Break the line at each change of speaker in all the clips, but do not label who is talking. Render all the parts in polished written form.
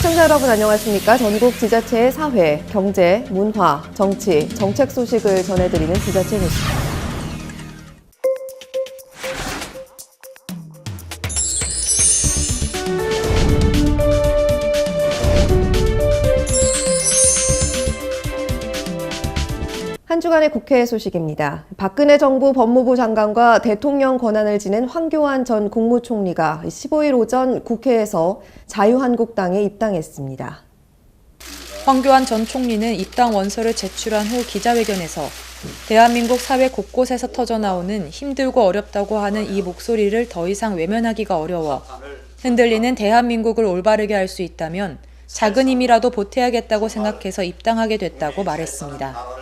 시청자 여러분 안녕하십니까? 전국 지자체의 사회, 경제, 문화, 정치, 정책 소식을 전해드리는 지자체 뉴스입니다. 한 주간의 국회 소식입니다. 박근혜 정부 법무부 장관과 대통령 권한을 지낸 황교안 전 국무총리가 15일 오전 국회에서 자유한국당에 입당했습니다.
황교안 전 총리는 입당 원서를 제출한 후 기자회견에서 대한민국 사회 곳곳에서 터져나오는 힘들고 어렵다고 하는 이 목소리를 더 이상 외면하기가 어려워 흔들리는 대한민국을 올바르게 할 수 있다면 작은 힘이라도 보태야겠다고 생각해서 입당하게 됐다고 말했습니다.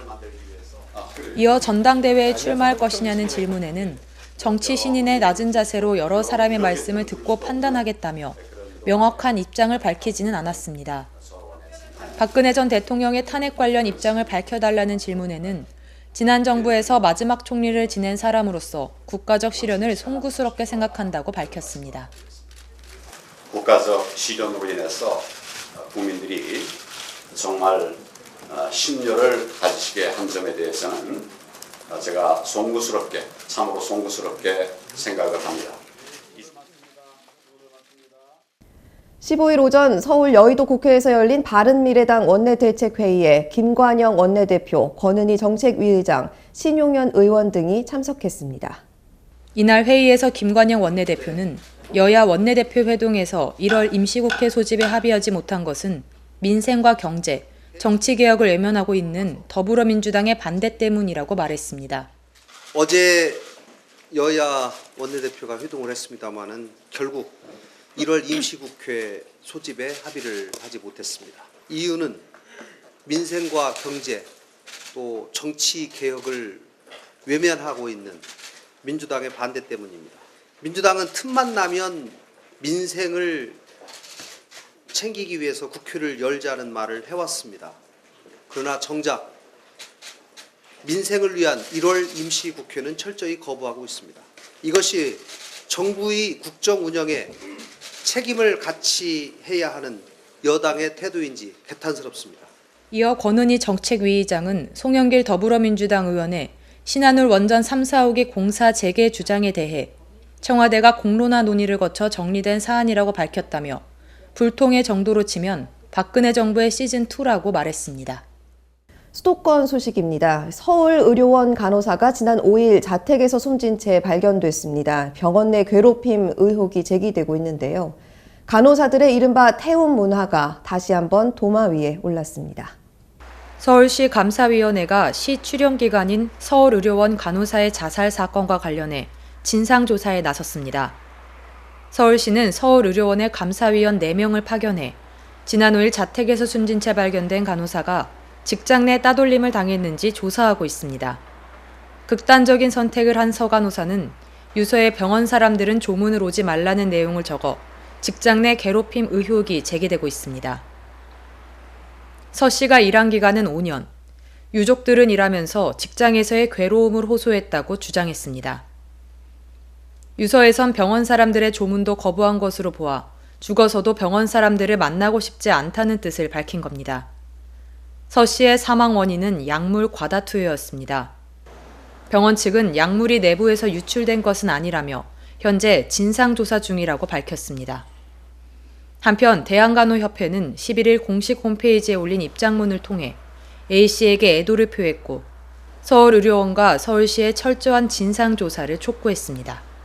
이어 전당대회에 출마할 것이냐는 질문에는 정치 신인의 낮은 자세로 여러 사람의 말씀을 듣고 판단하겠다며 명확한 입장을 밝히지는 않았습니다. 박근혜 전 대통령의 탄핵 관련 입장을 밝혀달라는 질문에는 지난 정부에서 마지막 총리를 지낸 사람으로서 국가적 시련을 송구스럽게 생각한다고 밝혔습니다.
국가적 시련으로 인해서 국민들이 정말 심려를 가지시게 한 점에 대해서는 제가 참으로 송구스럽게 생각을 합니다.
15일 오전 서울 여의도 국회에서 열린 바른미래당 원내대책회의에 김관영 원내대표, 권은희 정책위의장, 신용현 의원 등이 참석했습니다. 이날
회의에서 김관영 원내대표는 여야 원내대표 회동에서 1월 임시국회 소집에 합의하지 못한 것은 민생과 경제, 정치개혁을 외면하고 있는 더불어민주당의 반대 때문이라고 말했습니다.
어제 여야 원내대표가 회동을 했습니다마는 결국 1월 임시국회 소집에 합의를 하지 못했습니다. 이유는 민생과 경제 또 정치개혁을 외면하고 있는 민주당의 반대 때문입니다. 민주당은 틈만 나면 민생을 챙기기 위해서 국회를 열자는 말을 해왔습니다. 그러나 정작 민생을 위한 1월 임시국회는 철저히 거부하고 있습니다. 이것이 정부의 국정 운영에 책임을 같이 해야 하는 여당의 태도인지 개탄스럽습니다.
이어 권은희 정책위의장은 송영길 더불어민주당 의원의 신한울 원전 3, 4호기 공사 재개 주장에 대해 청와대가 공론화 논의를 거쳐 정리된 사안이라고 밝혔다며 불통의 정도로 치면 박근혜 정부의 시즌2라고 말했습니다.
수도권 소식입니다. 서울의료원 간호사가 지난 5일 자택에서 숨진 채 발견됐습니다. 병원 내 괴롭힘 의혹이 제기되고 있는데요. 간호사들의 이른바 태움 문화가 다시 한번 도마 위에 올랐습니다.
서울시 감사위원회가 시 출연 기관인 서울의료원 간호사의 자살 사건과 관련해 진상조사에 나섰습니다. 서울시는 서울의료원의 감사위원 4명을 파견해 지난 5일 자택에서 숨진 채 발견된 간호사가 직장 내 따돌림을 당했는지 조사하고 있습니다. 극단적인 선택을 한 서 간호사는 유서에 병원 사람들은 조문을 오지 말라는 내용을 적어 직장 내 괴롭힘 의혹이 제기되고 있습니다. 서 씨가 일한 기간은 5년, 유족들은 일하면서 직장에서의 괴로움을 호소했다고 주장했습니다. 유서에선 병원 사람들의 조문도 거부한 것으로 보아 죽어서도 병원 사람들을 만나고 싶지 않다는 뜻을 밝힌 겁니다. 서 씨의 사망 원인은 약물 과다 투여였습니다. 병원 측은 약물이 내부에서 유출된 것은 아니라며 현재 진상조사 중이라고 밝혔습니다. 한편 대한간호협회는 11일 공식 홈페이지에 올린 입장문을 통해 A씨에게 애도를 표했고 서울의료원과 서울시의 철저한 진상조사를 촉구했습니다.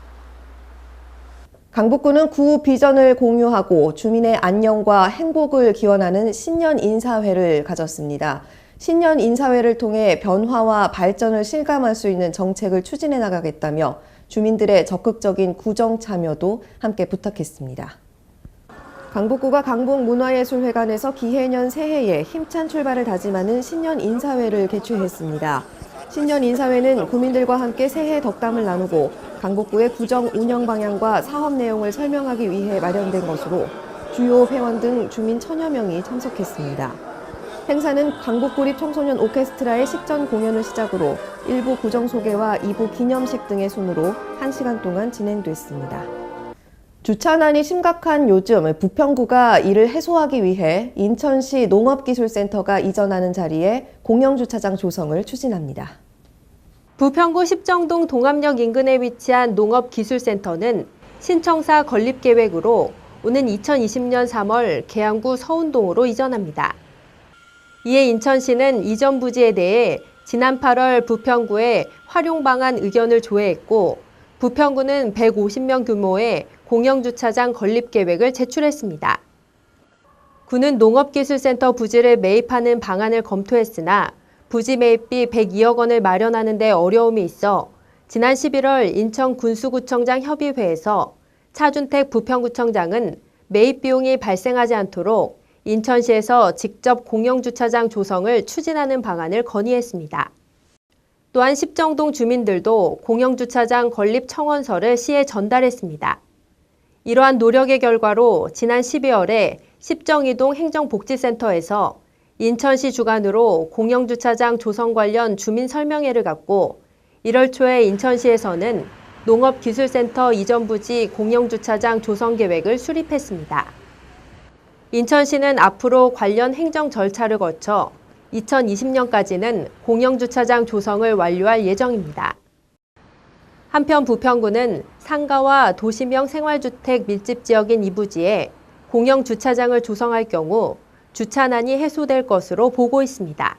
강북구는 구후 비전을 공유하고 주민의 안녕과 행복을 기원하는 신년 인사회를 가졌습니다. 신년 인사회를 통해 변화와 발전을 실감할 수 있는 정책을 추진해 나가겠다며 주민들의 적극적인 구정 참여도 함께 부탁했습니다. 강북구가 강북문화예술회관에서 기해년 새해에 힘찬 출발을 다짐하는 신년 인사회를 개최했습니다. 신년 인사회는 구민들과 함께 새해 덕담을 나누고 강북구의 구정 운영 방향과 사업 내용을 설명하기 위해 마련된 것으로 주요 회원 등 주민 1000여 명이 참석했습니다. 행사는 강북구립 청소년 오케스트라의 식전 공연을 시작으로 1부 구정 소개와 2부 기념식 등의 순으로 1시간 동안 진행됐습니다. 주차난이 심각한 요즘 부평구가 이를 해소하기 위해 인천시 농업기술센터가 이전하는 자리에 공영주차장 조성을 추진합니다.
부평구 십정동 동암역 인근에 위치한 농업기술센터는 신청사 건립계획으로 오는 2020년 3월 계양구 서운동으로 이전합니다. 이에 인천시는 이전 부지에 대해 지난 8월 부평구에 활용 방안 의견을 조회했고 부평구는 150명 규모의 공영주차장 건립 계획을 제출했습니다. 구는 농업기술센터 부지를 매입하는 방안을 검토했으나 부지 매입비 102억 원을 마련하는 데 어려움이 있어 지난 11월 인천 군수구청장 협의회에서 차준택 부평구청장은 매입 비용이 발생하지 않도록 인천시에서 직접 공영주차장 조성을 추진하는 방안을 건의했습니다. 또한 십정동 주민들도 공영주차장 건립 청원서를 시에 전달했습니다. 이러한 노력의 결과로 지난 12월에 십정이동 행정복지센터에서 인천시 주관으로 공영주차장 조성 관련 주민 설명회를 갖고 1월 초에 인천시에서는 농업기술센터 이전 부지 공영주차장 조성 계획을 수립했습니다. 인천시는 앞으로 관련 행정 절차를 거쳐 2020년까지는 공영주차장 조성을 완료할 예정입니다. 한편 부평구는 상가와 도시명 생활주택 밀집 지역인 이 부지에 공영주차장을 조성할 경우 주차난이 해소될 것으로 보고 있습니다.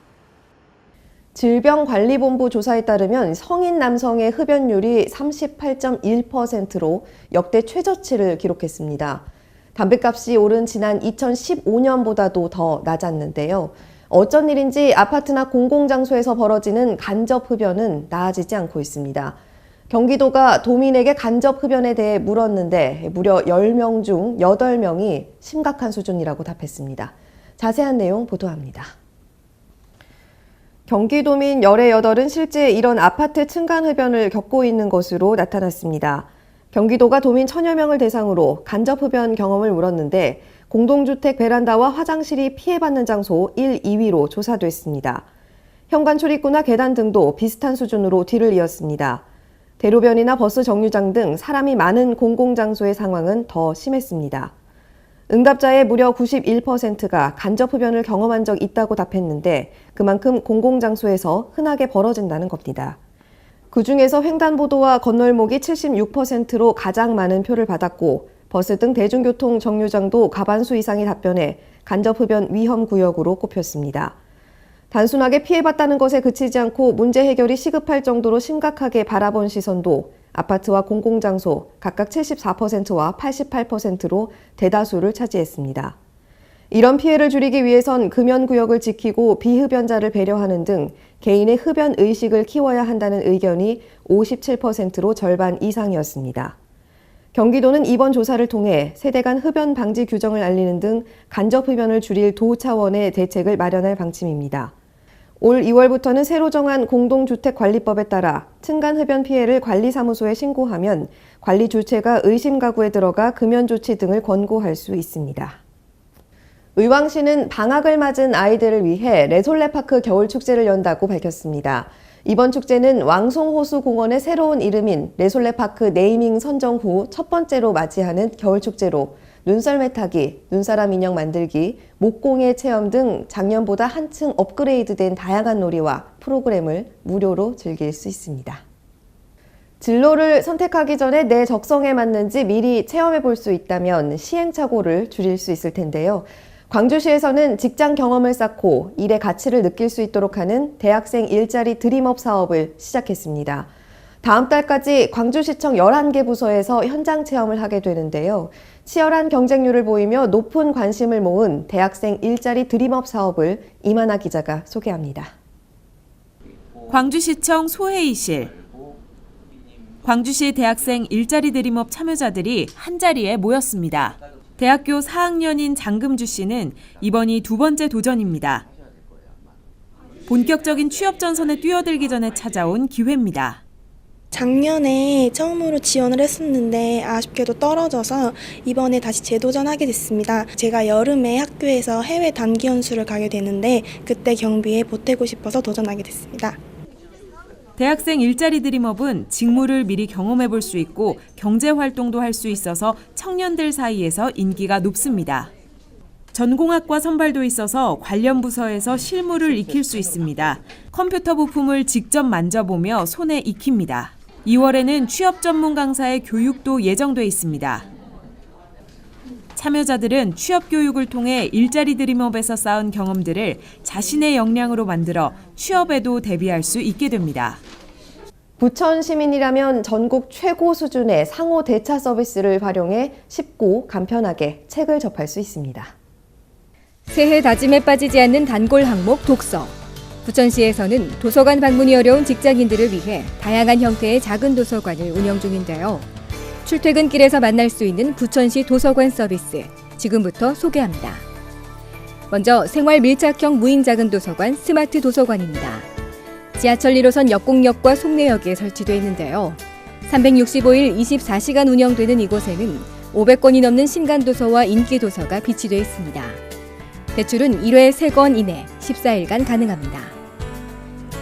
질병관리본부 조사에 따르면 성인 남성의 흡연율이 38.1%로 역대 최저치를 기록했습니다. 담배값이 오른 지난 2015년보다도 더 낮았는데요. 어쩐 일인지 아파트나 공공장소에서 벌어지는 간접 흡연은 나아지지 않고 있습니다. 경기도가 도민에게 간접 흡연에 대해 물었는데 무려 10명 중 8명이 심각한 수준이라고 답했습니다. 자세한 내용 보도합니다. 경기도민 18은 실제 이런 아파트 층간 흡연을 겪고 있는 것으로 나타났습니다. 경기도가 도민 1000여 명을 대상으로 간접 흡연 경험을 물었는데 공동주택 베란다와 화장실이 피해받는 장소 1, 2위로 조사됐습니다. 현관 출입구나 계단 등도 비슷한 수준으로 뒤를 이었습니다. 대로변이나 버스 정류장 등 사람이 많은 공공장소의 상황은 더 심했습니다. 응답자의 무려 91%가 간접 흡연을 경험한 적 있다고 답했는데 그만큼 공공장소에서 흔하게 벌어진다는 겁니다. 그중에서 횡단보도와 건널목이 76%로 가장 많은 표를 받았고 버스 등 대중교통 정류장도 과반수 이상이 답변해 간접 흡연 위험 구역으로 꼽혔습니다. 단순하게 피해봤다는 것에 그치지 않고 문제 해결이 시급할 정도로 심각하게 바라본 시선도 아파트와 공공장소 각각 74%와 88%로 대다수를 차지했습니다. 이런 피해를 줄이기 위해선 금연구역을 지키고 비흡연자를 배려하는 등 개인의 흡연 의식을 키워야 한다는 의견이 57%로 절반 이상이었습니다. 경기도는 이번 조사를 통해 세대 간 흡연 방지 규정을 알리는 등 간접 흡연을 줄일 도 차원의 대책을 마련할 방침입니다. 올 2월부터는 새로 정한 공동주택관리법에 따라 층간 흡연 피해를 관리사무소에 신고하면 관리 주체가 의심 가구에 들어가 금연 조치 등을 권고할 수 있습니다. 의왕시는 방학을 맞은 아이들을 위해 레솔레파크 겨울축제를 연다고 밝혔습니다. 이번 축제는 왕송호수공원의 새로운 이름인 레솔레파크 네이밍 선정 후 첫 번째로 맞이하는 겨울축제로 눈썰매 타기, 눈사람 인형 만들기, 목공예 체험 등 작년보다 한층 업그레이드된 다양한 놀이와 프로그램을 무료로 즐길 수 있습니다. 진로를 선택하기 전에 내 적성에 맞는지 미리 체험해 볼 수 있다면 시행착오를 줄일 수 있을 텐데요. 광주시에서는 직장 경험을 쌓고 일의 가치를 느낄 수 있도록 하는 대학생 일자리 드림업 사업을 시작했습니다. 다음 달까지 광주시청 11개 부서에서 현장 체험을 하게 되는데요. 치열한 경쟁률을 보이며 높은 관심을 모은 대학생 일자리 드림업 사업을 이만아 기자가 소개합니다.
광주시청 소회의실. 광주시 대학생 일자리 드림업 참여자들이 한자리에 모였습니다. 대학교 4학년인 장금주 씨는 이번이 두 번째 도전입니다. 본격적인 취업 전선에 뛰어들기 전에 찾아온 기회입니다.
작년에 처음으로 지원을 했었는데 아쉽게도 떨어져서 이번에 다시 재도전하게 됐습니다. 제가 여름에 학교에서 해외 단기 연수를 가게 되는데 그때 경비에 보태고 싶어서 도전하게 됐습니다.
대학생 일자리 드림업은 직무를 미리 경험해 볼 수 있고 경제 활동도 할 수 있어서 청년들 사이에서 인기가 높습니다. 전공학과 선발도 있어서 관련 부서에서 실무를 익힐 수 있습니다. 컴퓨터 부품을 직접 만져보며 손에 익힙니다. 2월에는 취업 전문 강사의 교육도 예정돼 있습니다. 참여자들은 취업 교육을 통해 일자리 드림업에서 쌓은 경험들을 자신의 역량으로 만들어 취업에도 대비할 수 있게 됩니다.
부천 시민이라면 전국 최고 수준의 상호 대차 서비스를 활용해 쉽고 간편하게 책을 접할 수 있습니다.
새해 다짐에 빠지지 않는 단골 항목 독서. 부천시에서는 도서관 방문이 어려운 직장인들을 위해 다양한 형태의 작은 도서관을 운영 중인데요. 출퇴근길에서 만날 수 있는 부천시 도서관 서비스, 지금부터 소개합니다. 먼저 생활 밀착형 무인 작은 도서관 스마트 도서관입니다. 지하철 1호선 역곡역과 송내역에 설치되어 있는데요. 365일 24시간 운영되는 이곳에는 500권이 넘는 신간 도서와 인기 도서가 비치되어 있습니다. 대출은 1회 3권 이내 14일간 가능합니다.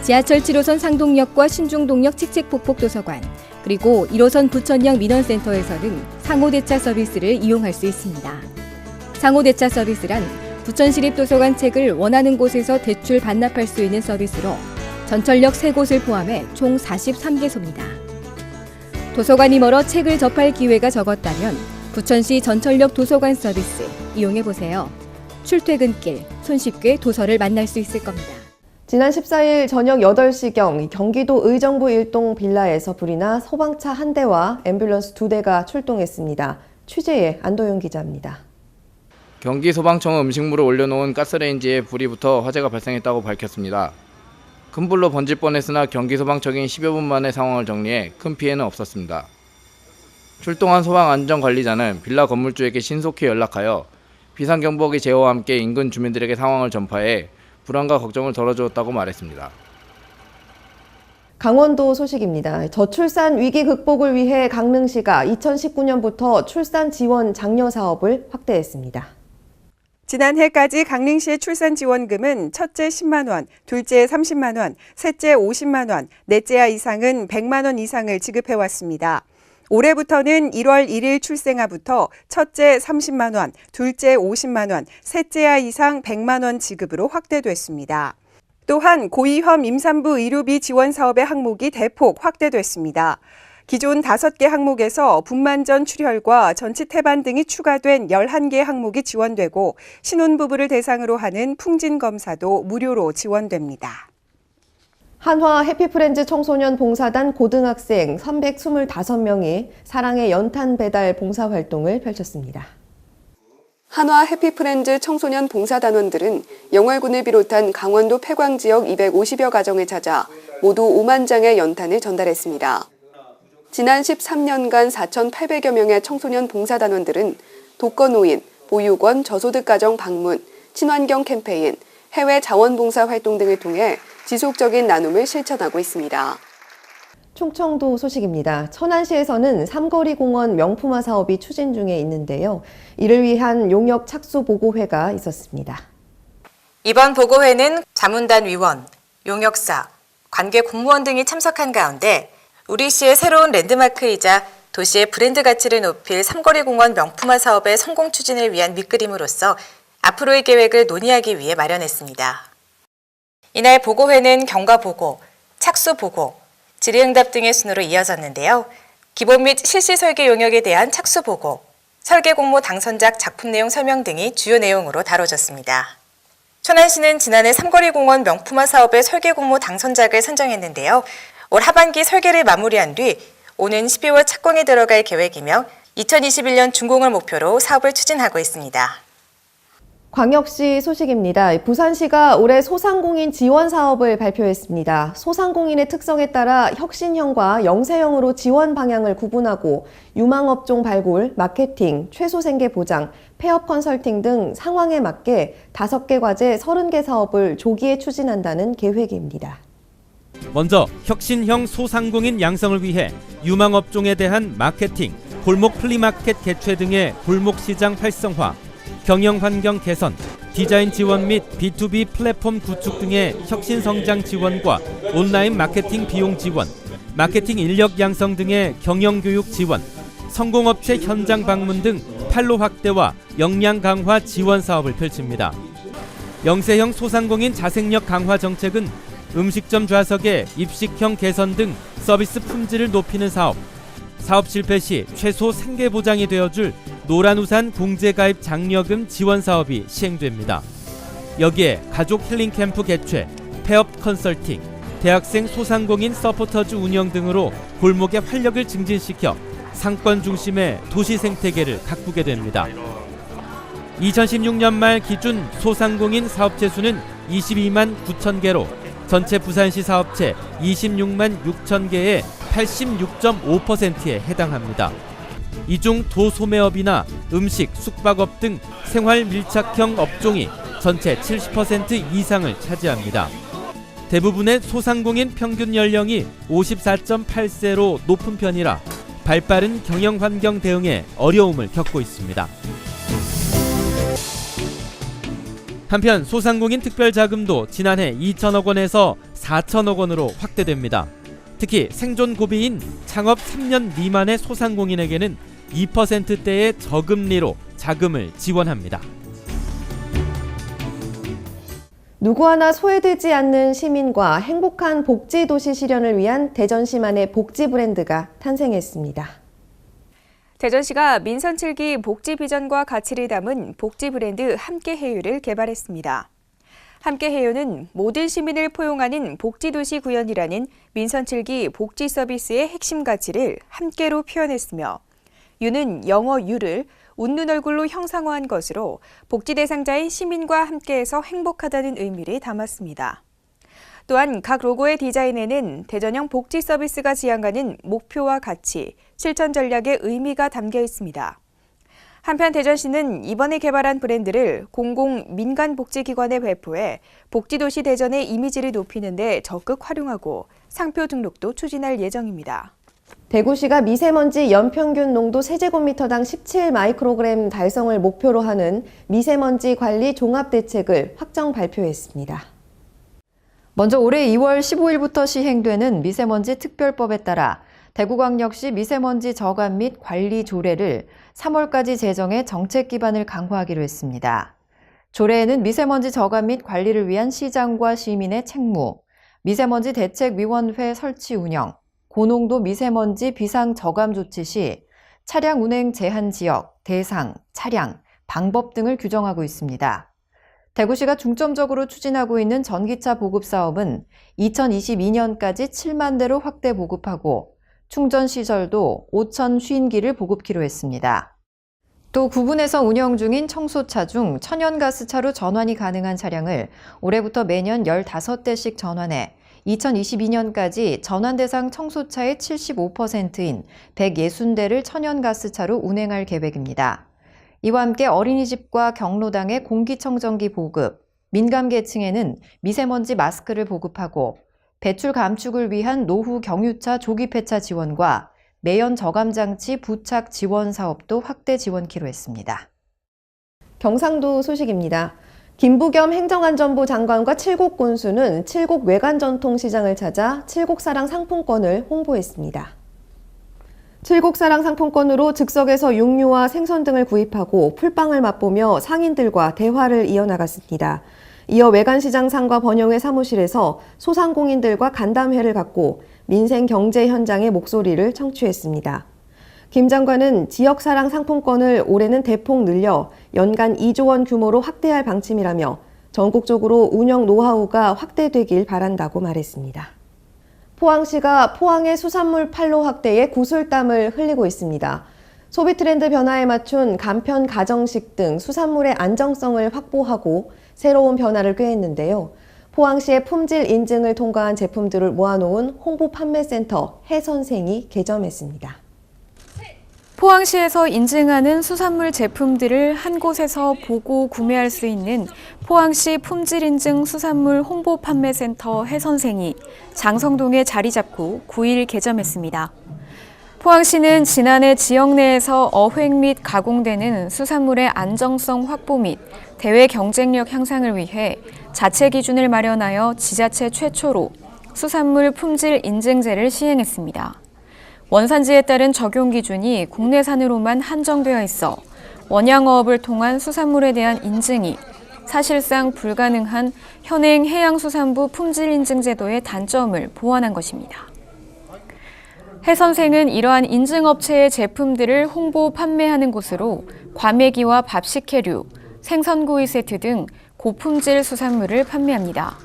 지하철 7호선 상동역과 신중동역 칙칙폭폭 도서관, 그리고 1호선 부천역 민원센터에서는 상호대차 서비스를 이용할 수 있습니다. 상호대차 서비스란 부천시립도서관 책을 원하는 곳에서 대출 반납할 수 있는 서비스로 전철역 3곳을 포함해 총 43개소입니다. 도서관이 멀어 책을 접할 기회가 적었다면 부천시 전철역 도서관 서비스 이용해보세요. 출퇴근길 손쉽게 도서를 만날 수 있을 겁니다.
지난 14일 저녁 8시경 경기도 의정부 일동 빌라에서 불이 나 소방차 1대와 앰뷸런스 2대가 출동했습니다. 취재의 안도윤 기자입니다.
경기소방청은 음식물을 올려놓은 가스레인지에 불이 붙어 화재가 발생했다고 밝혔습니다. 큰 불로 번질 뻔했으나 경기소방청이 10여 분 만에 상황을 정리해 큰 피해는 없었습니다. 출동한 소방안전관리자는 빌라 건물주에게 신속히 연락하여 비상경보기 제어와 함께 인근 주민들에게 상황을 전파해 불안과 걱정을 덜어주었다고 말했습니다.
강원도 소식입니다. 저출산 위기 극복을 위해 강릉시가 2019년부터 출산 지원 장려 사업을 확대했습니다.
지난해까지 강릉시의 출산 지원금은 첫째 10만 원, 둘째 30만 원, 셋째 50만 원, 넷째아 이상은 100만 원 이상을 지급해 왔습니다. 올해부터는 1월 1일 출생아부터 첫째 30만 원, 둘째 50만 원, 셋째아 이상 100만 원 지급으로 확대됐습니다. 또한 고위험 임산부 의료비 지원 사업의 항목이 대폭 확대됐습니다. 기존 5개 항목에서 분만전 출혈과 전치 태반 등이 추가된 11개 항목이 지원되고 신혼부부를 대상으로 하는 풍진 검사도 무료로 지원됩니다.
한화 해피프렌즈 청소년 봉사단 고등학생 325명이 사랑의 연탄 배달 봉사활동을 펼쳤습니다.
한화 해피프렌즈 청소년 봉사단원들은 영월군을 비롯한 강원도 폐광 지역 250여 가정을 찾아 모두 5만 장의 연탄을 전달했습니다. 지난 13년간 4,800여 명의 청소년 봉사단원들은 독거노인, 보육원, 저소득 가정 방문, 친환경 캠페인, 해외 자원봉사 활동 등을 통해 지속적인 나눔을 실천하고 있습니다.
충청도 소식입니다. 천안시에서는 삼거리 공원 명품화 사업이 추진 중에 있는데요. 이를 위한 용역 착수 보고회가 있었습니다.
이번 보고회는 자문단 위원, 용역사, 관계 공무원 등이 참석한 가운데 우리시의 새로운 랜드마크이자 도시의 브랜드 가치를 높일 삼거리 공원 명품화 사업의 성공 추진을 위한 밑그림으로서 앞으로의 계획을 논의하기 위해 마련했습니다. 이날 보고회는 경과보고, 착수보고, 질의응답 등의 순으로 이어졌는데요. 기본 및 실시 설계 용역에 대한 착수보고, 설계 공모 당선작 작품 내용 설명 등이 주요 내용으로 다뤄졌습니다. 천안시는 지난해 삼거리 공원 명품화 사업의 설계 공모 당선작을 선정했는데요. 올 하반기 설계를 마무리한 뒤 오는 12월 착공에 들어갈 계획이며 2021년 준공을 목표로 사업을 추진하고 있습니다.
광역시 소식입니다. 부산시가 올해 소상공인 지원 사업을 발표했습니다. 소상공인의 특성에 따라 혁신형과 영세형으로 지원 방향을 구분하고 유망업종 발굴, 마케팅, 최소생계 보장, 폐업 컨설팅 등 상황에 맞게 5개 과제 30개 사업을 조기에 추진한다는 계획입니다.
먼저 혁신형 소상공인 양성을 위해 유망업종에 대한 마케팅, 골목 플리마켓 개최 등의 골목시장 활성화, 경영환경 개선, 디자인 지원 및 B2B 플랫폼 구축 등의 혁신 성장 지원과 온라인 마케팅 비용 지원, 마케팅 인력 양성 등의 경영 교육 지원, 성공업체 현장 방문 등 판로 확대와 역량 강화 지원 사업을 펼칩니다. 영세형 소상공인 자생력 강화 정책은 음식점 좌석의 입식형 개선 등 서비스 품질을 높이는 사업, 사업 실패 시 최소 생계 보장이 되어줄 노란우산 공제가입 장려금 지원 사업이 시행됩니다. 여기에 가족 힐링 캠프 개최, 폐업 컨설팅, 대학생 소상공인 서포터즈 운영 등으로 골목의 활력을 증진시켜 상권 중심의 도시 생태계를 가꾸게 됩니다. 2016년 말 기준 소상공인 사업체 수는 22만 9천 개로 전체 부산시 사업체 26만 6천 개의 86.5%에 해당합니다. 이 중 도소매업이나 음식, 숙박업 등 생활 밀착형 업종이 전체 70% 이상을 차지합니다. 대부분의 소상공인 평균 연령이 54.8세로 높은 편이라 발빠른 경영 환경 대응에 어려움을 겪고 있습니다. 한편 소상공인 특별자금도 지난해 2천억 원에서 4천억 원으로 확대됩니다. 특히 생존 고비인 창업 3년 미만의 소상공인에게는 2%대의 저금리로 자금을 지원합니다.
누구 하나 소외되지 않는 시민과 행복한 복지도시 실현을 위한 대전시만의 복지 브랜드가 탄생했습니다.
대전시가 민선 7기 복지 비전과 가치를 담은 복지 브랜드 함께해요를 개발했습니다. 함께해요는 모든 시민을 포용하는 복지도시 구현이라는 민선 7기 복지 서비스의 핵심 가치를 함께로 표현했으며 유는 영어 유를 웃는 얼굴로 형상화한 것으로 복지 대상자인 시민과 함께해서 행복하다는 의미를 담았습니다. 또한 각 로고의 디자인에는 대전형 복지 서비스가 지향하는 목표와 가치, 실천 전략의 의미가 담겨 있습니다. 한편 대전시는 이번에 개발한 브랜드를 공공 민간복지기관에 배포해 복지도시 대전의 이미지를 높이는 데 적극 활용하고 상표 등록도 추진할 예정입니다.
대구시가 미세먼지 연평균 농도 세제곱미터당 17 마이크로그램 달성을 목표로 하는 미세먼지 관리 종합대책을 확정 발표했습니다.
먼저 올해 2월 15일부터 시행되는 미세먼지 특별법에 따라 대구광역시 미세먼지 저감 및 관리 조례를 3월까지 제정해 정책 기반을 강화하기로 했습니다. 조례에는 미세먼지 저감 및 관리를 위한 시장과 시민의 책무, 미세먼지 대책위원회 설치 운영, 고농도 미세먼지 비상 저감 조치 시 차량 운행 제한 지역, 대상, 차량, 방법 등을 규정하고 있습니다. 대구시가 중점적으로 추진하고 있는 전기차 보급 사업은 2022년까지 7만 대로 확대 보급하고 충전 시설도 5,050기를 보급키로 했습니다. 또 구군에서 운영 중인 청소차 중 천연가스차로 전환이 가능한 차량을 올해부터 매년 15대씩 전환해 2022년까지 전환 대상 청소차의 75%인 160대를 천연가스차로 운행할 계획입니다. 이와 함께 어린이집과 경로당의 공기청정기 보급, 민감계층에는 미세먼지 마스크를 보급하고 배출 감축을 위한 노후 경유차 조기 폐차 지원과 매연 저감장치 부착 지원 사업도 확대 지원키로 했습니다.
경상도 소식입니다. 김부겸 행정안전부 장관과 칠곡 군수는 칠곡 외관전통시장을 찾아 칠곡사랑 상품권을 홍보했습니다. 칠곡사랑 상품권으로 즉석에서 육류와 생선 등을 구입하고 풀빵을 맛보며 상인들과 대화를 이어나갔습니다. 이어 외관시장 상가 번영회 사무실에서 소상공인들과 간담회를 갖고 민생 경제 현장의 목소리를 청취했습니다. 김 장관은 지역사랑 상품권을 올해는 대폭 늘려 연간 2조 원 규모로 확대할 방침이라며 전국적으로 운영 노하우가 확대되길 바란다고 말했습니다. 포항시가 포항의 수산물 판로 확대에 구슬땀을 흘리고 있습니다. 소비 트렌드 변화에 맞춘 간편 가정식 등 수산물의 안정성을 확보하고 새로운 변화를 꾀했는데요. 포항시의 품질 인증을 통과한 제품들을 모아놓은 홍보 판매센터 해선생이 개점했습니다.
포항시에서 인증하는 수산물 제품들을 한 곳에서 보고 구매할 수 있는 포항시 품질인증 수산물 홍보 판매센터 해선생이 장성동에 자리 잡고 9일 개점했습니다. 포항시는 지난해 지역 내에서 어획 및 가공되는 수산물의 안정성 확보 및 대외 경쟁력 향상을 위해 자체 기준을 마련하여 지자체 최초로 수산물 품질 인증제를 시행했습니다. 원산지에 따른 적용 기준이 국내산으로만 한정되어 있어 원양어업을 통한 수산물에 대한 인증이 사실상 불가능한 현행 해양수산부 품질인증제도의 단점을 보완한 것입니다. 해선생은 이러한 인증업체의 제품들을 홍보 판매하는 곳으로 과메기와 밥식혜류, 생선구이 세트 등 고품질 수산물을 판매합니다.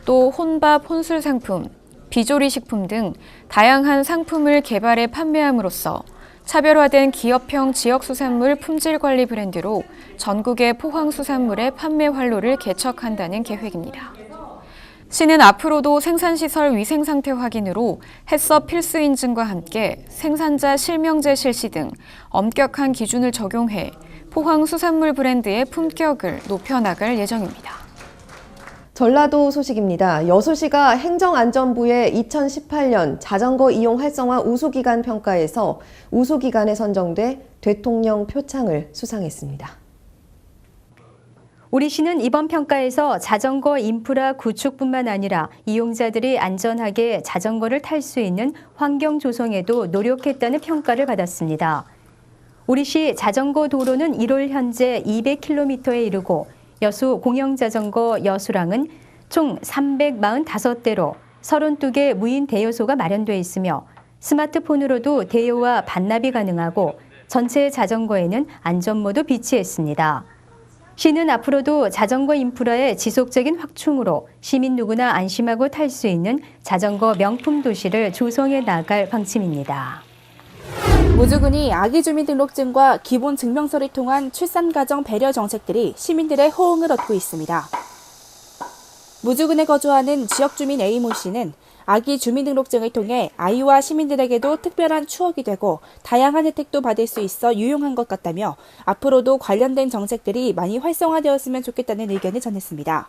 또 혼밥, 혼술 상품, 비조리 식품 등 다양한 상품을 개발해 판매함으로써 차별화된 기업형 지역수산물 품질관리 브랜드로 전국의 포항수산물의 판매 활로를 개척한다는 계획입니다. 시는 앞으로도 생산시설 위생상태 확인으로 해썹 필수 인증과 함께 생산자 실명제 실시 등 엄격한 기준을 적용해 포항 수산물 브랜드의 품격을 높여나갈 예정입니다.
전라도 소식입니다. 여수시가 행정안전부의 2018년 자전거 이용 활성화 우수기간 평가에서 우수기간에 선정돼 대통령 표창을 수상했습니다.
우리 시는 이번 평가에서 자전거 인프라 구축뿐만 아니라 이용자들이 안전하게 자전거를 탈 수 있는 환경 조성에도 노력했다는 평가를 받았습니다. 우리 시 자전거 도로는 1월 현재 200km에 이르고 여수 공영자전거 여수랑은 총 345대로 32개 무인 대여소가 마련돼 있으며 스마트폰으로도 대여와 반납이 가능하고 전체 자전거에는 안전모도 비치했습니다. 시는 앞으로도 자전거 인프라의 지속적인 확충으로 시민 누구나 안심하고 탈 수 있는 자전거 명품 도시를 조성해 나갈 방침입니다.
무주군이 아기 주민등록증과 기본 증명서를 통한 출산가정 배려 정책들이 시민들의 호응을 얻고 있습니다. 무주군에 거주하는 지역주민 A모 씨는 아기 주민등록증을 통해 아이와 시민들에게도 특별한 추억이 되고 다양한 혜택도 받을 수 있어 유용한 것 같다며 앞으로도 관련된 정책들이 많이 활성화되었으면 좋겠다는 의견을 전했습니다.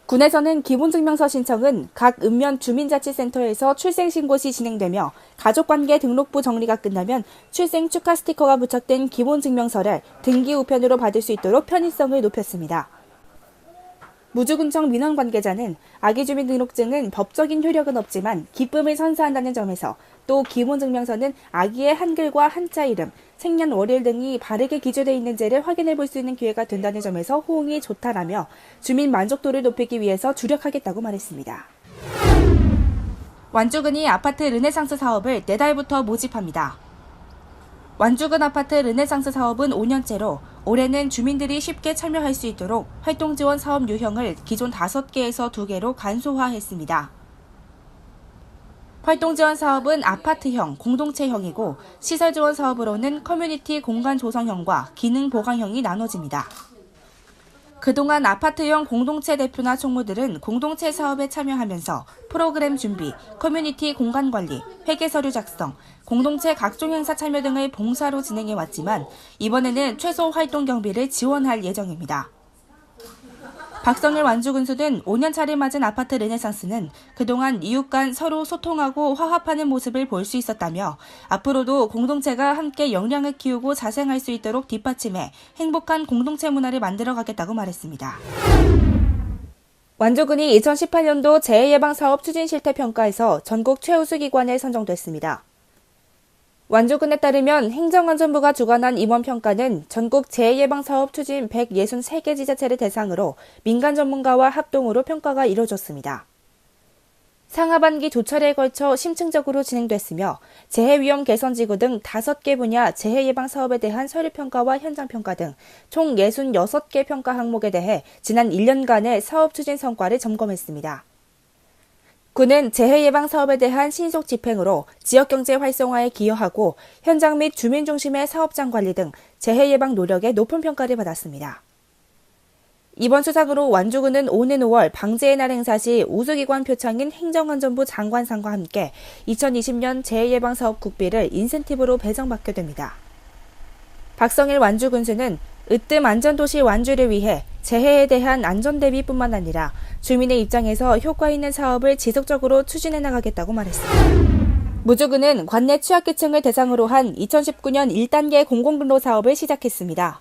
군에서는 기본증명서 신청은 각 읍면 주민자치센터에서 출생신고 시 진행되며 가족관계 등록부 정리가 끝나면 출생 축하 스티커가 부착된 기본증명서를 등기 우편으로 받을 수 있도록 편의성을 높였습니다. 무주군청 민원 관계자는 아기 주민등록증은 법적인 효력은 없지만 기쁨을 선사한다는 점에서 또 기본증명서는 아기의 한글과 한자 이름, 생년월일 등이 바르게 기재되어 있는지를 확인해 볼 수 있는 기회가 된다는 점에서 호응이 좋다라며 주민 만족도를 높이기 위해서 주력하겠다고 말했습니다. 완주군이 아파트 르네상스 사업을 내달부터 모집합니다. 완주군 아파트 르네상스 사업은 5년째로 올해는 주민들이 쉽게 참여할 수 있도록 활동지원 사업 유형을 기존 5개에서 2개로 간소화했습니다. 활동지원 사업은 아파트형, 공동체형이고 시설지원 사업으로는 커뮤니티 공간 조성형과 기능 보강형이 나눠집니다. 그동안 아파트형 공동체 대표나 총무들은 공동체 사업에 참여하면서 프로그램 준비, 커뮤니티 공간 관리, 회계서류 작성, 공동체 각종 행사 참여 등을 봉사로 진행해왔지만 이번에는 최소 활동 경비를 지원할 예정입니다. 박성일 완주군수는 5년차를 맞은 아파트 르네상스는 그동안 이웃 간 서로 소통하고 화합하는 모습을 볼 수 있었다며 앞으로도 공동체가 함께 역량을 키우고 자생할 수 있도록 뒷받침해 행복한 공동체 문화를 만들어가겠다고 말했습니다. 완주군이 2018년도 재해예방사업 추진실태평가에서 전국 최우수 기관에 선정됐습니다. 완주군에 따르면 행정안전부가 주관한 이번 평가는 전국 재해예방사업 추진 163개 지자체를 대상으로 민간 전문가와 합동으로 평가가 이루어졌습니다. 상하반기 두 차례에 걸쳐 심층적으로 진행됐으며 재해위험 개선지구 등 5개 분야 재해예방사업에 대한 서류평가와 현장평가 등 총 66개 평가 항목에 대해 지난 1년간의 사업 추진 성과를 점검했습니다. 군은 재해예방 사업에 대한 신속 집행으로 지역경제 활성화에 기여하고 현장 및 주민 중심의 사업장 관리 등 재해예방 노력에 높은 평가를 받았습니다. 이번 수상으로 완주군은 오는 5월 방제의 날 행사 시 우수기관 표창인 행정안전부 장관상과 함께 2020년 재해예방사업 국비를 인센티브로 배정받게 됩니다. 박성일 완주군수는 으뜸 안전도시 완주를 위해 재해에 대한 안전대비뿐만 아니라 주민의 입장에서 효과 있는 사업을 지속적으로 추진해 나가겠다고 말했습니다. 무주군은 관내 취약계층을 대상으로 한 2019년 1단계 공공근로 사업을 시작했습니다.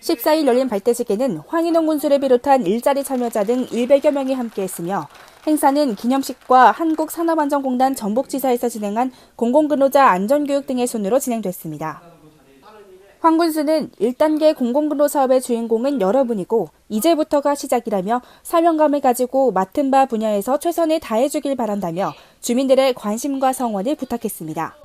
14일 열린 발대식에는 황인홍 군수를 비롯한 일자리 참여자 등 100여 명이 함께했으며 행사는 기념식과 한국산업안전공단 전북지사에서 진행한 공공근로자 안전교육 등의 순으로 진행됐습니다. 황 군수는 1단계 공공근로 사업의 주인공은 여러분이고 이제부터가 시작이라며 사명감을 가지고 맡은 바 분야에서 최선을 다해주길 바란다며 주민들의 관심과 성원을 부탁했습니다.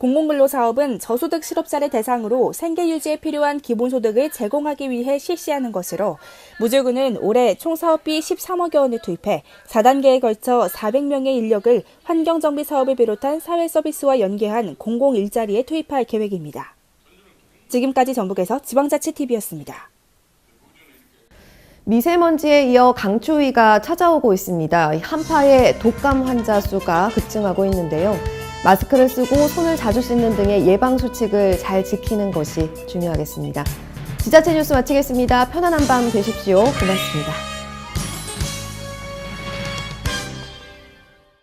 공공근로 사업은 저소득 실업자를 대상으로 생계 유지에 필요한 기본소득을 제공하기 위해 실시하는 것으로 무주군은 올해 총 사업비 13억여 원을 투입해 4단계에 걸쳐 400명의 인력을 환경정비 사업을 비롯한 사회서비스와 연계한 공공일자리에 투입할 계획입니다. 지금까지 전북에서 지방자치TV였습니다.
미세먼지에 이어 강추위가 찾아오고 있습니다. 한파에 독감 환자 수가 급증하고 있는데요. 마스크를 쓰고 손을 자주 씻는 등의 예방수칙을 잘 지키는 것이 중요하겠습니다. 지자체 뉴스 마치겠습니다. 편안한 밤 되십시오. 고맙습니다.